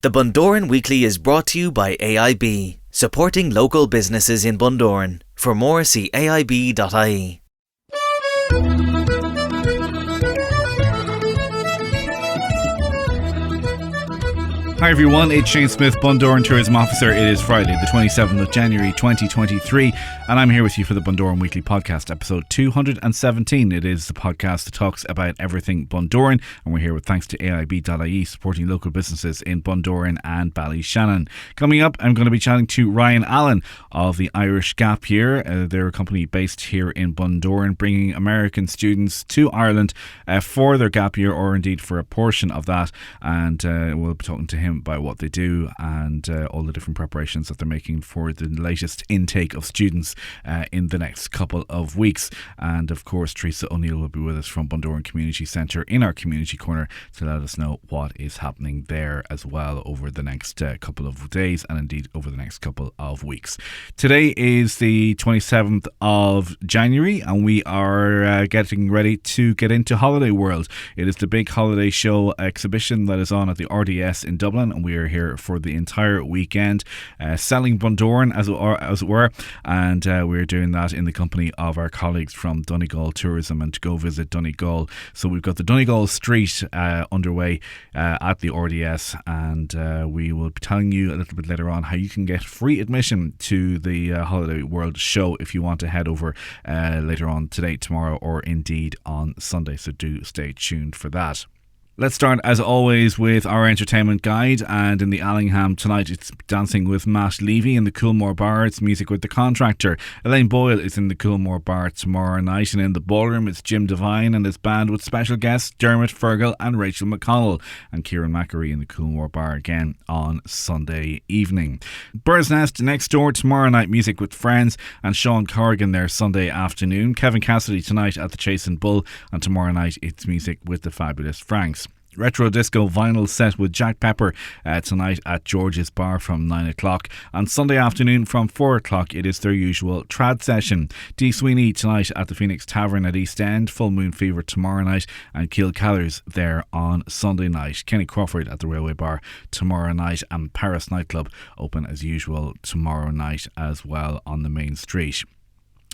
The Bundoran Weekly is brought to you by AIB, supporting local businesses in Bundoran. For more, see aib.ie. Hi everyone, it's Shane Smyth, Bundoran Tourism Officer. It is Friday, the 27th of January 2023, and I'm here with you for the Bundoran Weekly Podcast, episode 217. It is the podcast that talks about everything Bundoran, and we're here with thanks to AIB.ie, supporting local businesses in Bundoran and Ballyshannon. Coming up, I'm going to be chatting to Ryan Allen of the Irish Gap Year. They're a company based here in Bundoran, bringing American students to Ireland for their gap year, or indeed for a portion of that, and we'll be talking to him about what they do and all the different preparations that they're making for the latest intake of students in the next couple of weeks. And of course, Teresa O'Neill will be with us from Bundoran Community Centre in our community corner to let us know what is happening there as well over the next couple of days and indeed over the next couple of weeks. Today is the 27th of January and we are getting ready to get into Holiday World. It is the big holiday show exhibition that is on at the RDS in Dublin, and we are here for the entire weekend selling Bundoran as it were, and we're doing that in the company of our colleagues from Donegal Tourism and Go Visit Donegal. So we've got the Donegal Street underway at the RDS, and we will be telling you a little bit later on how you can get free admission to the Holiday World show if you want to head over later on today, tomorrow, or indeed on Sunday, so do stay tuned for that. Let's start, as always, with our entertainment guide, and in the Allingham tonight it's dancing with Matt Levy in the Coolmore Bar. It's music with The Contractor. Elaine Boyle is in the Coolmore Bar tomorrow night, and in the Ballroom it's Jim Devine and his band with special guests Dermot Fergal and Rachel McConnell, and Kieran Mackery in the Coolmore Bar again on Sunday evening. Bird's Nest next door tomorrow night, music with Friends, and Sean Corrigan there Sunday afternoon. Kevin Cassidy tonight at the Chase and Bull, and tomorrow night it's music with the Fabulous Franks. Retro Disco Vinyl Set with Jack Pepper tonight at George's Bar from 9 o'clock. On Sunday afternoon from 4 o'clock it is their usual trad session. Dee Sweeney tonight at the Phoenix Tavern at East End. Full Moon Fever tomorrow night, and Keel Callers there on Sunday night. Kenny Crawford at the Railway Bar tomorrow night, and Paris Nightclub open as usual tomorrow night as well on the main street.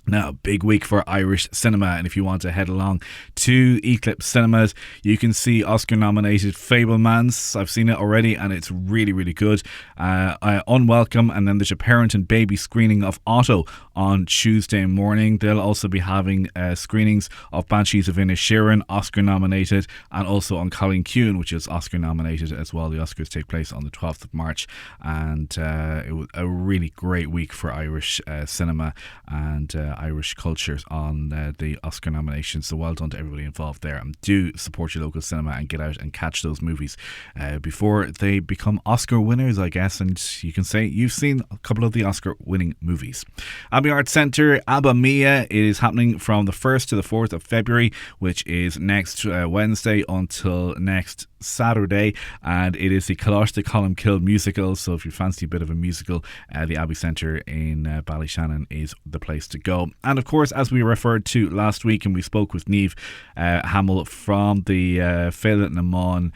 Now, big week for Irish cinema, and if you want to head along to Eclipse Cinemas, you can see Oscar-nominated Fabelmans. I've seen it already, and it's really, really good. Unwelcome, and then there's a parent and baby screening of Otto on Tuesday morning. They'll also be having screenings of Banshees of Inisherin, Oscar-nominated, and also on Colleen Kuhn, which is Oscar-nominated as well. The Oscars take place on the 12th of March, and it was a really great week for Irish cinema and Irish culture on the Oscar nominations. So well done to everybody involved there, and do support your local cinema and get out and catch those movies before they become Oscar winners, I guess, and you can say you've seen a couple of the Oscar winning movies. Abbey Arts Centre Abba Mia is happening from the 1st to the 4th of February, which is next Wednesday until next Saturday, and it is the Colosh the Columkill musical. So if you fancy a bit of a musical, the Abbey Centre in Ballyshannon is the place to go. And of course, as we referred to last week, and we spoke with Niamh Hamill from the Féile na Mán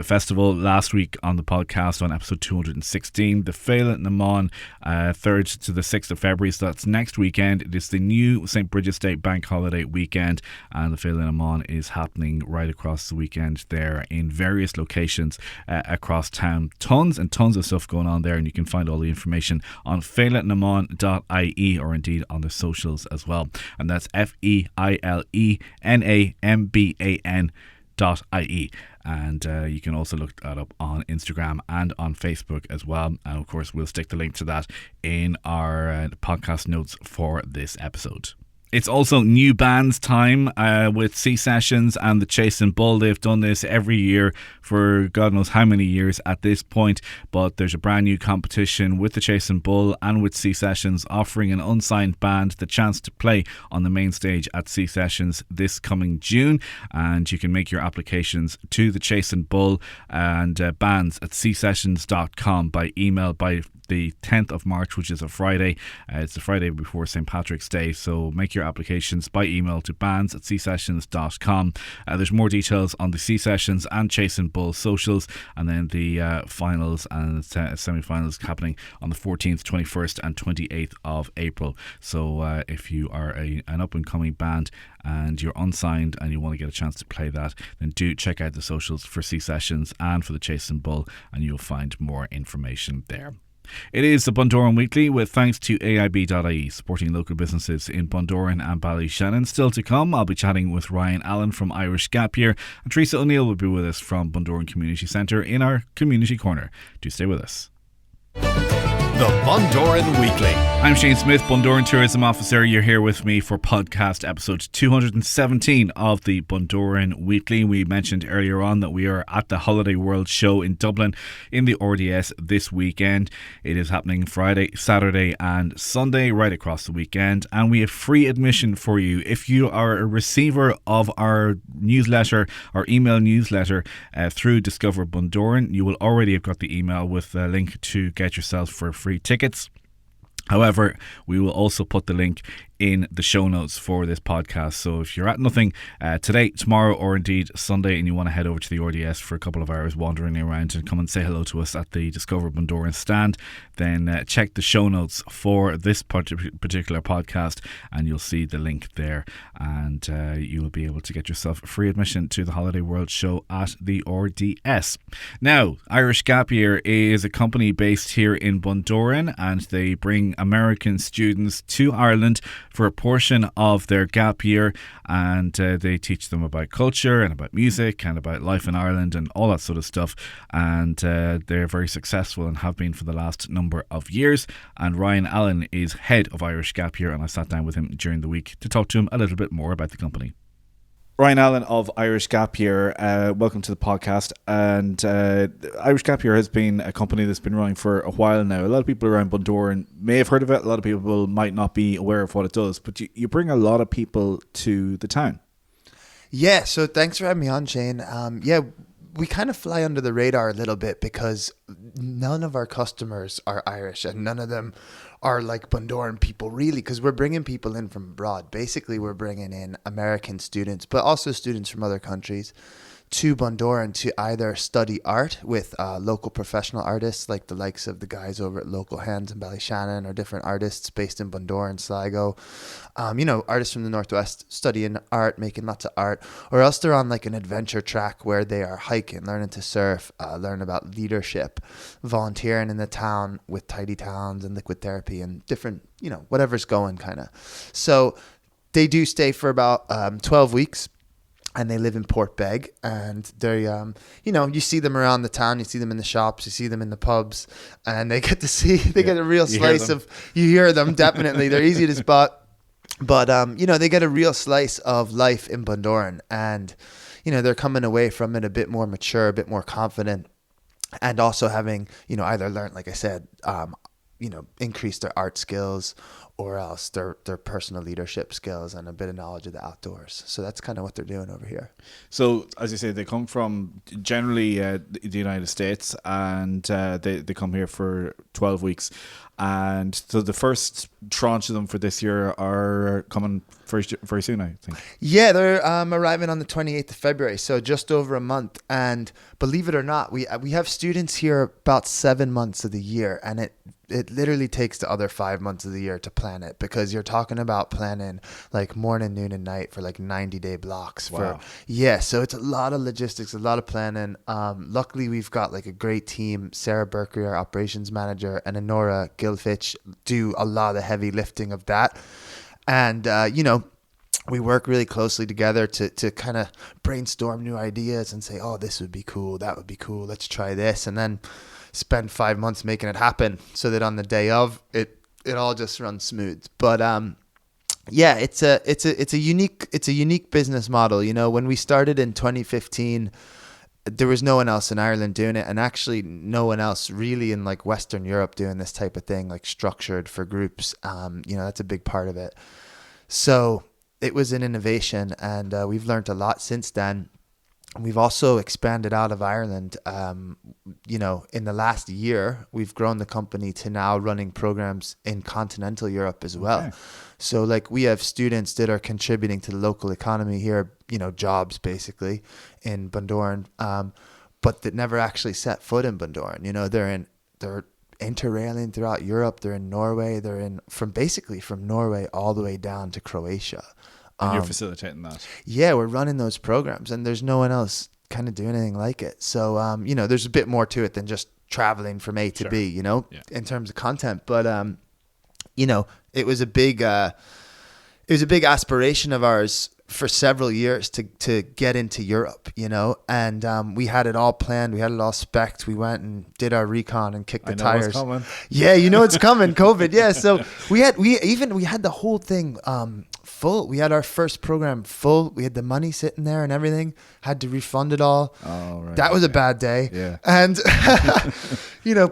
festival last week on the podcast on episode 216. The Féile na Mán 3rd to the 6th of February, so that's next weekend. It is the new St. Bridget's Day bank holiday weekend, and the Féile na Mán is happening right across the weekend there in various locations across town. Tons and tons of stuff going on there, and you can find all the information on feilenamán.ie or indeed on the socials as well, and that's FEILENAMBAN.ie, and you can also look that up on Instagram and on Facebook as well, and of course we'll stick the link to that in our podcast notes for this episode. It's also new bands time with C Sessions and the Chase and Bull. They've done this every year for God knows how many years at this point, but there's a brand new competition with the Chase and Bull and with C Sessions, offering an unsigned band the chance to play on the main stage at C Sessions this coming June, and you can make your applications to the Chase and Bull and bands at csessions.com by email by the 10th of March, which is a Friday. It's the Friday before St. Patrick's Day, so make your your applications by email to bands@csessions.com. There's more details on the C Sessions and Chase and Bull socials, and then the finals and semi-finals happening on the 14th, 21st and 28th of April. So if you are an up-and-coming band and you're unsigned and you want to get a chance to play that, then do check out the socials for C Sessions and for the Chase and Bull, and you'll find more information there. It is the Bundoran Weekly with thanks to AIB.ie, supporting local businesses in Bundoran and Ballyshannon. Still to come, I'll be chatting with Ryan Allen from Irish Gap Year, and Teresa O'Neill will be with us from Bundoran Community Centre in our Community Corner. Do stay with us. The Bundoran Weekly. I'm Shane Smyth, Bundoran Tourism Officer. You're here with me for podcast episode 217 of the Bundoran Weekly. We mentioned earlier on that we are at the Holiday World Show in Dublin in the RDS this weekend. It is happening Friday, Saturday and Sunday right across the weekend, and we have free admission for you. If you are a receiver of our newsletter, our email newsletter through Discover Bundoran, you will already have got the email with a link to get yourself for free tickets. However, we will also put the link in the show notes for this podcast. So if you're at nothing today, tomorrow, or indeed Sunday, and you want to head over to the RDS for a couple of hours wandering around and come and say hello to us at the Discover Bundoran stand, then check the show notes for this particular podcast and you'll see the link there, and you will be able to get yourself free admission to the Holiday World Show at the RDS. Now, Irish Gap Year is a company based here in Bundoran, and they bring American students to Ireland for a portion of their gap year, and they teach them about culture and about music and about life in Ireland and all that sort of stuff, and they're very successful and have been for the last number of years. And Ryan Allen is head of Irish Gap Year, and I sat down with him during the week to talk to him a little bit more about the company. Ryan Allen of Irish Gap Year, welcome to the podcast. And Irish Gap Year has been a company that's been running for a while now. A lot of people around Bundoran may have heard of it. A lot of people might not be aware of what it does, but you bring a lot of people to the town. Yeah, so thanks for having me on, Shane. We kind of fly under the radar a little bit because none of our customers are Irish, and none of them are like Bundoran people really, because we're bringing people in from abroad. Basically, we're bringing in American students, but also students from other countries to Bundoran to either study art with local professional artists like the likes of the guys over at Local Hands in Ballyshannon, or different artists based in Bundoran, Sligo. Artists from the Northwest studying art, making lots of art, or else they're on like an adventure track where they are hiking, learning to surf, learn about leadership, volunteering in the town with Tidy Towns and liquid therapy and different, whatever's going kind of. So they do stay for about 12 weeks. And they live in Port Beg, and they're, you see them around the town, you see them in the shops, you see them in the pubs, and they get to see, get a real slice of, you hear them, definitely, they're easy to spot, but, they get a real slice of life in Bundoran, and, they're coming away from it a bit more mature, a bit more confident, and also having, either learned, like I said, increase their art skills, or else their personal leadership skills and a bit of knowledge of the outdoors. So that's kind of what they're doing over here. So, as you say, they come from generally the United States, and they come here for 12 weeks. And so the first tranche of them for this year are coming very soon, I think. Yeah, they're arriving on the 28th of February, so just over a month. And believe it or not, we have students here about 7 months of the year, and it literally takes the other 5 months of the year to plan it, because you're talking about planning like morning, noon and night for like 90-day blocks. Wow. So it's a lot of logistics, a lot of planning. Luckily, we've got like a great team. Sarah Berkery, our operations manager, and Honora Gilfitch do a lot of the heavy lifting of that. And, we work really closely together to kind of brainstorm new ideas and say, oh, this would be cool, that would be cool, let's try this. And then spend 5 months making it happen so that on the day of it all just runs smooth. But it's a unique business model. When we started in 2015, there was no one else in Ireland doing it, and actually no one else really in like Western Europe doing this type of thing, like structured for groups. That's a big part of it. So it was an innovation, and we've learned a lot since then. We've also expanded out of Ireland. In the last year, we've grown the company to now running programs in continental Europe as well. Okay. So like we have students that are contributing to the local economy here, jobs basically in Bundoran, but that never actually set foot in Bundoran. They're interrailing throughout Europe. They're in Norway. They're from Norway all the way down to Croatia. And you're facilitating that. Yeah, we're running those programs, and there's no one else kind of doing anything like it. So, there's a bit more to it than just traveling from A to B, in terms of content. But, it was a big aspiration of ours for several years to get into Europe, and we had it all planned. We had it all spec'd. We went and did our recon and kicked the tires. What's coming. Yeah, it's coming, COVID. Yeah, so we had the whole thing full. We had our first program full. We had the money sitting there and everything. Had to refund it all. Oh, right. That was a bad day. Yeah. And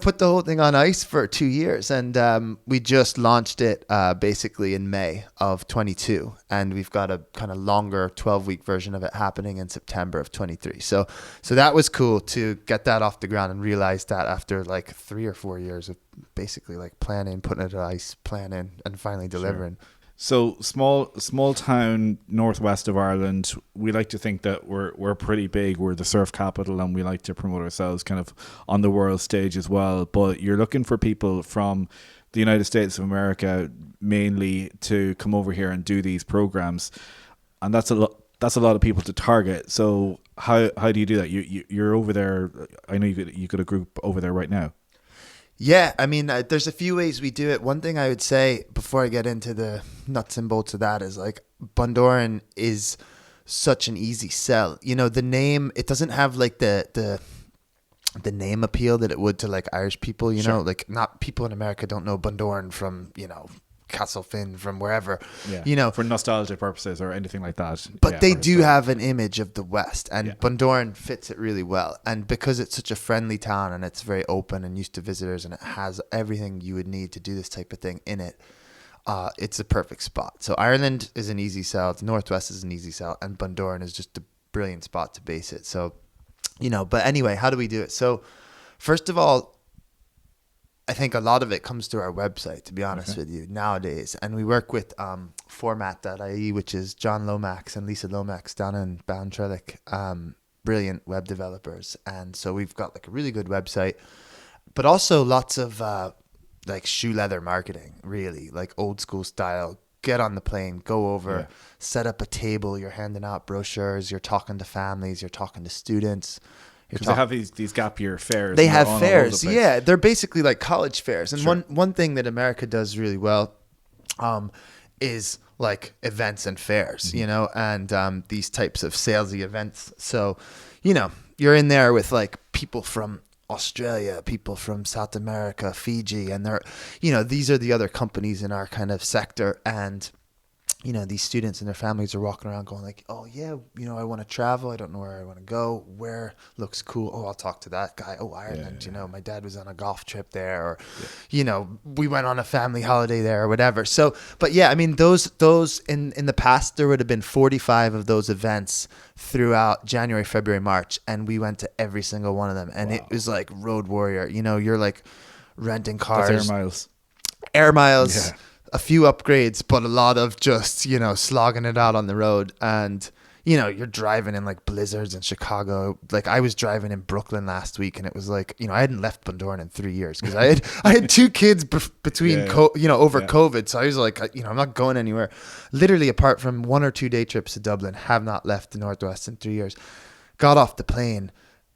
put the whole thing on ice for 2 years, and we just launched it basically in May of 22, and we've got a kind of longer 12-week version of it happening in September of 23. So that was cool to get that off the ground and realize that after like 3 or 4 years of basically like planning, putting it on ice, planning, and finally delivering. Sure. So small town northwest of Ireland. We like to think that we're pretty big. We're the surf capital, and we like to promote ourselves kind of on the world stage as well. But you're looking for people from the United States of America mainly to come over here and do these programs, and that's a lot. That's a lot of people to target. So how do you do that? You're over there. I know you got a group over there right now. Yeah, I mean, there's a few ways we do it. One thing I would say before I get into the nuts and bolts of that is like Bundoran is such an easy sell. The name, it doesn't have like the name appeal that it would to like Irish people, Sure. like not people in America don't know Bundoran from, Castlefin, from wherever, for nostalgia purposes or anything like that. But they do have an image of the West, and Bundoran fits it really well. And because it's such a friendly town and it's very open and used to visitors, and it has everything you would need to do this type of thing in it, it's a perfect spot. So Ireland is an easy sell. The Northwest is an easy sell, and Bundoran is just a brilliant spot to base it. So, but anyway, how do we do it? So first of all, I think a lot of it comes through our website, to be honest with you, nowadays. And we work with format.ie, which is John Lomax and Lisa Lomax down in Ballintrellick, brilliant web developers. And so we've got like a really good website, but also lots of like shoe leather marketing, really, like old school style. Get on the plane, go over, set up a table, you're handing out brochures, you're talking to families, you're talking to students. Because they have these gap year fairs. They have fairs, yeah. They're basically like college fairs. And one thing that America does really well is like events and fairs, and these types of salesy events. So, you're in there with like people from Australia, people from South America, Fiji, and they're, these are the other companies in our kind of sector. And these students and their families are walking around going like, oh yeah, I want to travel. I don't know where I want to go. Where looks cool? Oh, I'll talk to that guy. Oh, Ireland, my dad was on a golf trip there, or, we went on a family holiday there or whatever. So, but yeah, I mean, those in the past, there would have been 45 of those events throughout January, February, March. And we went to every single one of them. And it was like road warrior, you're like renting cars. That's air miles. Yeah. A few upgrades, but a lot of just, slogging it out on the road. And, you're driving in like blizzards in Chicago. Like I was driving in Brooklyn last week, and it was like, I hadn't left Bundoran in 3 years because I had 2 kids between, over COVID. So I was like, I'm not going anywhere. Literally, apart from 1 or 2 day trips to Dublin, have not left the Northwest in 3 years. Got off the plane.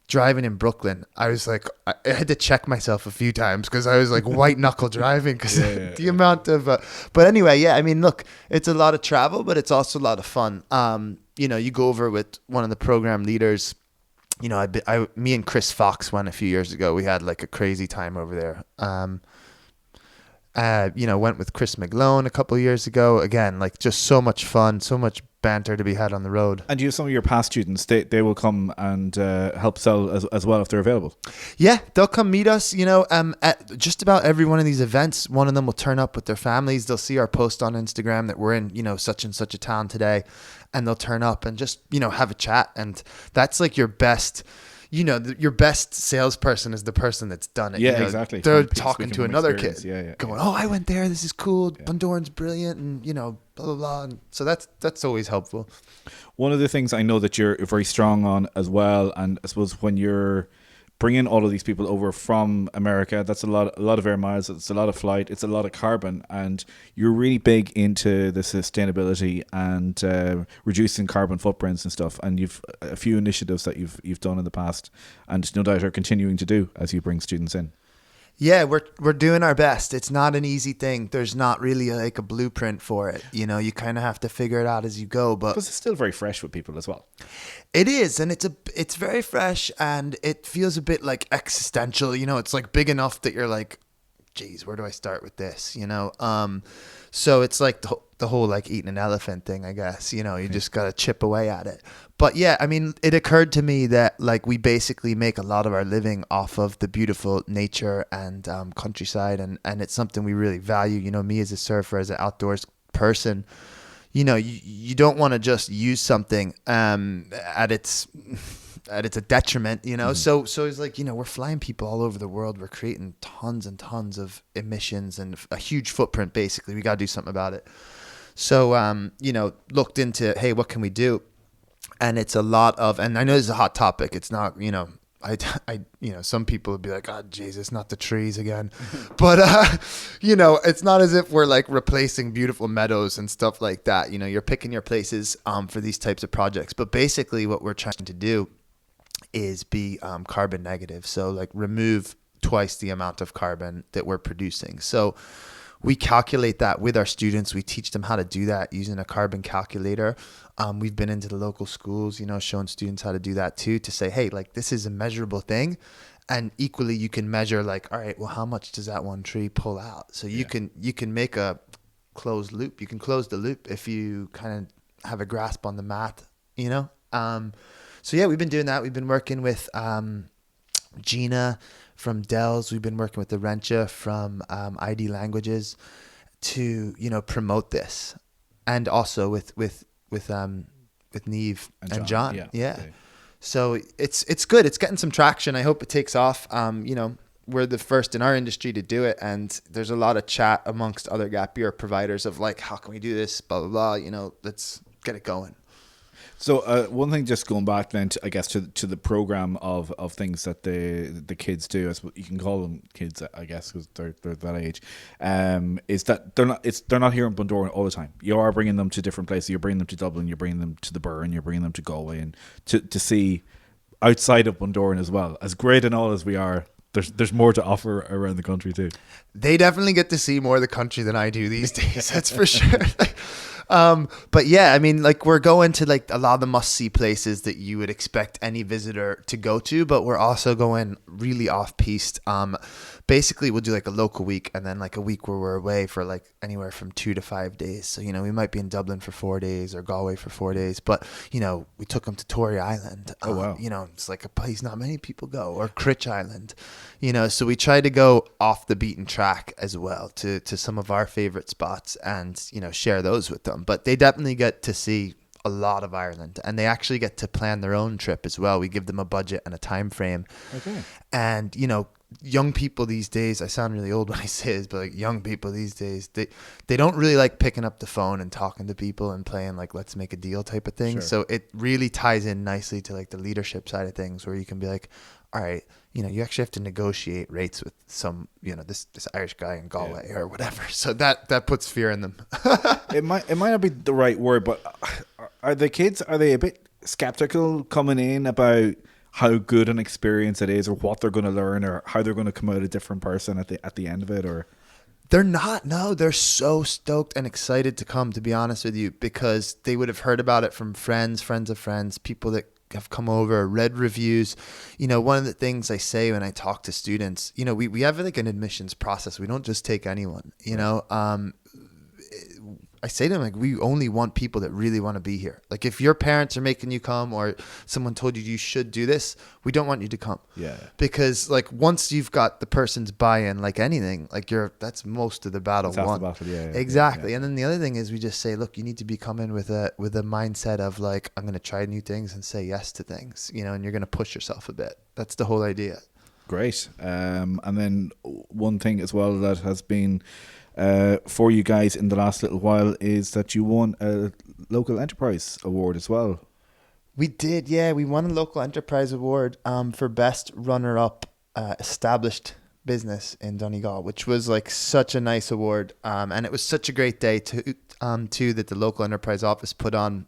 Driving in Brooklyn, I was like, I had to check myself a few times because I was like white knuckle driving because the amount of, but anyway, yeah, I mean, look, it's a lot of travel, but it's also a lot of fun. You go over with one of the program leaders, me and Chris Fox went a few years ago. We had like a crazy time over there. Went with Chris McGlone a couple of years ago. Again, like just so much fun, so much banter to be had on the road. And you have some of your past students, they will come and help sell as well if they're available. Yeah, they'll come meet us, at just about every one of these events. One of them will turn up with their families. They'll see our post on Instagram that we're in, such and such a town today, and they'll turn up and just, have a chat. And that's like your best, your best salesperson is the person that's done it. Yeah, exactly. They're talking to another kid, yeah, going, "Oh, I went there. This is cool. Yeah. Bundoran's brilliant," and blah blah blah. And so that's always helpful. One of the things I know that you're very strong on as well, and I suppose when you're bringing all of these people over from America, that's a lot of air miles, it's a lot of flight, it's a lot of carbon, and you're really big into the sustainability and reducing carbon footprints and stuff. And you've a few initiatives that you've done in the past, and no doubt are continuing to do as you bring students in. Yeah, we're doing our best. It's not an easy thing. There's not really a blueprint for it. You kind of have to figure it out as you go. But because it's still very fresh with people as well. It is, and it's very fresh, and it feels a bit like existential. It's like big enough that you're like, geez, where do I start with this? So it's like the whole like eating an elephant thing, I guess. You just got to chip away at it. But yeah, I mean, it occurred to me that like we basically make a lot of our living off of the beautiful nature and countryside, and it's something we really value. Me as a surfer, as an outdoors person, you don't want to just use something at its a detriment, Mm-hmm. So it's like, we're flying people all over the world. We're creating tons and tons of emissions and a huge footprint. Basically, we got to do something about it. So, looked into, hey, what can we do? And it's a lot of, and I know this is a hot topic. It's not, some people would be like, "Oh, Jesus, not the trees again." But, it's not as if we're like replacing beautiful meadows and stuff like that. You're picking your places for these types of projects. But basically what we're trying to do is be carbon negative. So like remove twice the amount of carbon that we're producing. So we calculate that with our students. We teach them how to do that using a carbon calculator. We've been into the local schools, showing students how to do that too, to say, hey, like this is a measurable thing. And equally you can measure like, all right, well, how much does that one tree pull out? So you can make a closed loop. You can close the loop if you kind of have a grasp on the math, So yeah, we've been doing that. We've been working with Gina from Dells. We've been working with the Rencha from ID Languages to promote this, and also with Niamh and John. Yeah. So it's good. It's getting some traction. I hope it takes off. We're the first in our industry to do it, and there's a lot of chat amongst other gap year providers of like, how can we do this? Blah blah blah. Let's get it going. So one thing, just going back then, I guess to the program of things that the kids do, as you can call them kids, I guess, because they're that age, is that they're not here in Bundoran all the time. You are bringing them to different places. You're bringing them to Dublin. You're bringing them to the Burren. You're bringing them to Galway, and to see outside of Bundoran as well. As great and all as we are, there's more to offer around the country too. They definitely get to see more of the country than I do these days. That's for sure. But yeah, I mean, like we're going to like a lot of the must-see places that you would expect any visitor to go to, but we're also going really off-piste. Basically, we'll do like a local week and then like a week where we're away for like anywhere from 2 to 5 days. So, we might be in Dublin for 4 days or Galway for 4 days, but, we took them to Tory Island. Oh, wow. It's like a place not many people go, or Critch Island, so we try to go off the beaten track as well to some of our favorite spots and, share those with them. But they definitely get to see a lot of Ireland, and they actually get to plan their own trip as well. We give them a budget and a time frame. Okay. And, young people these days, I sound really old when I say this, but like young people these days, they don't really like picking up the phone and talking to people and playing like let's make a deal type of thing. Sure. So it really ties in nicely to like the leadership side of things, where you can be like, all right, you actually have to negotiate rates with some, this Irish guy in Galway or whatever. So that puts fear in them. It might not be the right word, but are the kids, are they a bit skeptical coming in about how good an experience it is, or what they're going to learn, or how they're going to come out a different person at the end of it? Or they're not. No, they're so stoked and excited to come, to be honest with you, because they would have heard about it from friends of friends, people that have come over, read reviews. One of the things I say when I talk to students, we have like an admissions process. We don't just take anyone, I say to them, like, we only want people that really want to be here. Like, if your parents are making you come or someone told you should do this, we don't want you to come. Yeah. Because like once you've got the person's buy-in, like anything, like that's most of the battle won. Exactly. And then the other thing is we just say, look, you need to be coming with a mindset of like, I'm going to try new things and say yes to things, you know, and you're going to push yourself a bit. That's the whole idea. Great. And then one thing as well that has been for you guys in the last little while is that you won a local enterprise award as well. We did, yeah. We won a local enterprise award for best runner-up established business in Donegal, which was like such a nice award, and it was such a great day too that the local enterprise office put on.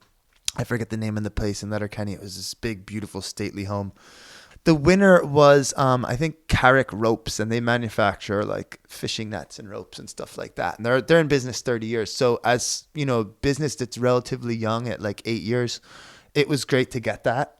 I forget the name of the place in Letterkenny. It was this big, beautiful, stately home. The winner was, I think, Carrick Ropes, and they manufacture like fishing nets and ropes and stuff like that. And they're in business 30 years. So as you know, business that's relatively young at like 8 years, it was great to get that.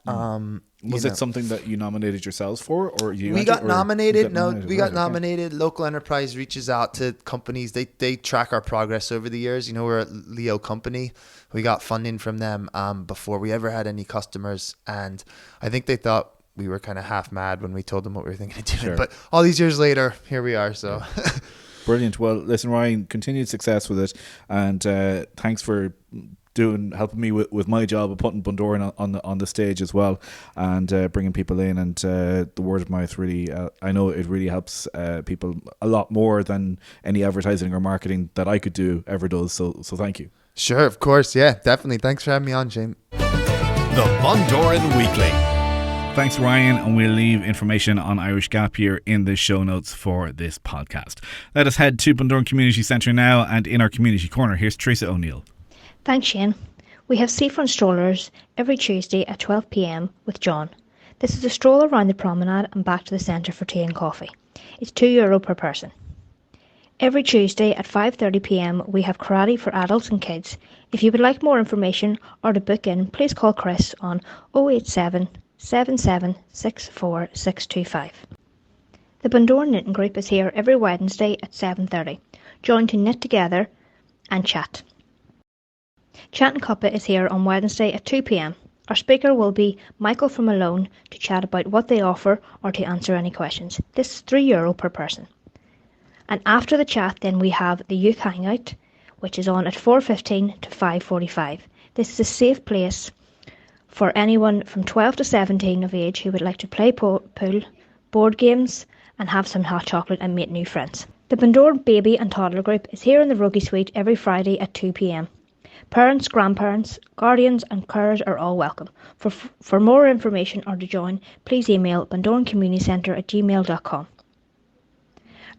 Was it something that you nominated yourselves for, or you? We got nominated. We got nominated. Local enterprise reaches out to companies. They track our progress over the years. You know, we're a Leo company. We got funding from them before we ever had any customers, and I think they thought we were kind of half mad when we told them what we were thinking of doing. Sure. But all these years later, here we are. So Brilliant. Well, listen, Ryan, continued success with it, and thanks for helping me with my job of putting Bundoran on the stage as well, and bringing people in, and the word of mouth really, I know it really helps people a lot more than any advertising or marketing that I could do ever does. So thank you. Sure, of course, yeah, definitely. Thanks for having me on, Shane. The Bundoran Weekly. Thanks, Ryan, and we'll leave information on Irish Gap Year in the show notes for this podcast. Let us head to Bundoran Community Centre now, and in our community corner, here's Teresa O'Neill. Thanks, Shane. We have seafront strollers every Tuesday at 12 p.m. with John. This is a stroll around the promenade and back to the centre for tea and coffee. It's €2 per person. Every Tuesday at 5:30 p.m. we have karate for adults and kids. If you would like more information or to book in, please call Chris on 087 7764 625. The Bundoran Knitting Group is here every Wednesday at 7:30. Join to knit together and chat. Chat and Cuppa is here on Wednesday at 2 p.m. Our speaker will be Michael from Malone to chat about what they offer or to answer any questions. This is €3 per person. And after the chat then we have the Youth Hangout, which is on at 4:15 to 5:45. This is a safe place for anyone from 12 to 17 of age who would like to play pool, board games and have some hot chocolate and make new friends. The Bundoran Baby and Toddler Group is here in the Ruggie Suite every Friday at 2 p.m. Parents, grandparents, guardians and carers are all welcome. For more information or to join, please email bundorancommunitycentre@gmail.com.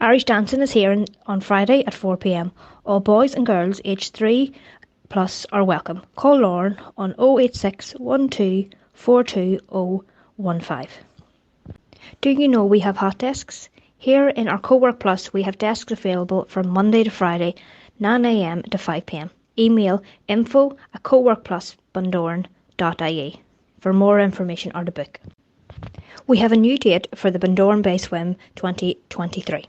Irish Dancing is here on Friday at 4 p.m. All boys and girls aged 3 plus are welcome. Call Lauren on 086 12 42015. Do you know we have hot desks? Here in our Co-work Plus we have desks available from Monday to Friday, 9 a.m. to 5 p.m. Email info@coworkplusbundoran.ie for more information or to book. We have a new date for the Bundoran Bay Swim 2023.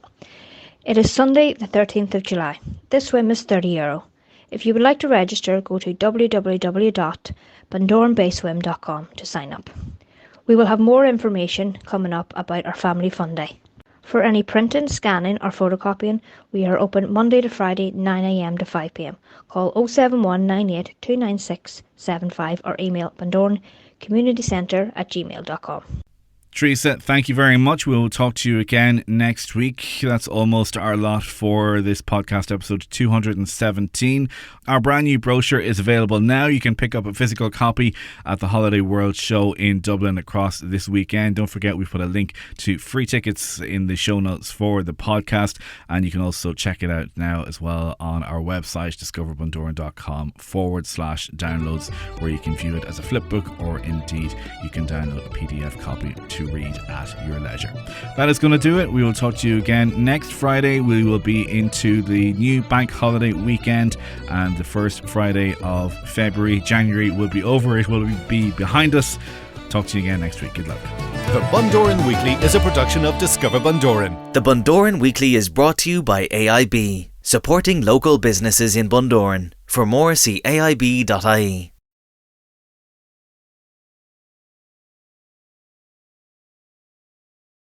It is Sunday the 13th of July. This swim is €30. If you would like to register, go to www.bundoranbayswim.com to sign up. We will have more information coming up about our Family Fun Day. For any printing, scanning or photocopying, we are open Monday to Friday 9 a.m. to 5 p.m. Call 071 98 296 75 or email bundorancommunitycentre@gmail.com. Teresa, thank you very much. We'll talk to you again next week. That's almost our lot for this podcast episode 217. Our brand new brochure is available now. You can pick up a physical copy at the Holiday World Show in Dublin across this weekend. Don't forget, we've put a link to free tickets in the show notes for the podcast, and you can also check it out now as well on our website, discoverbundoran.com/downloads, where you can view it as a flipbook, or indeed you can download a PDF copy to read at your leisure. That is going to do it. We will talk to you again next Friday. We will be into the new bank holiday weekend, and the first Friday of February. January will be over. It will be behind us. Talk to you again next week. Good luck. The Bundoran Weekly is a production of Discover Bundoran. The Bundoran Weekly is brought to you by AIB, supporting local businesses in Bundoran. For more, see AIB.ie.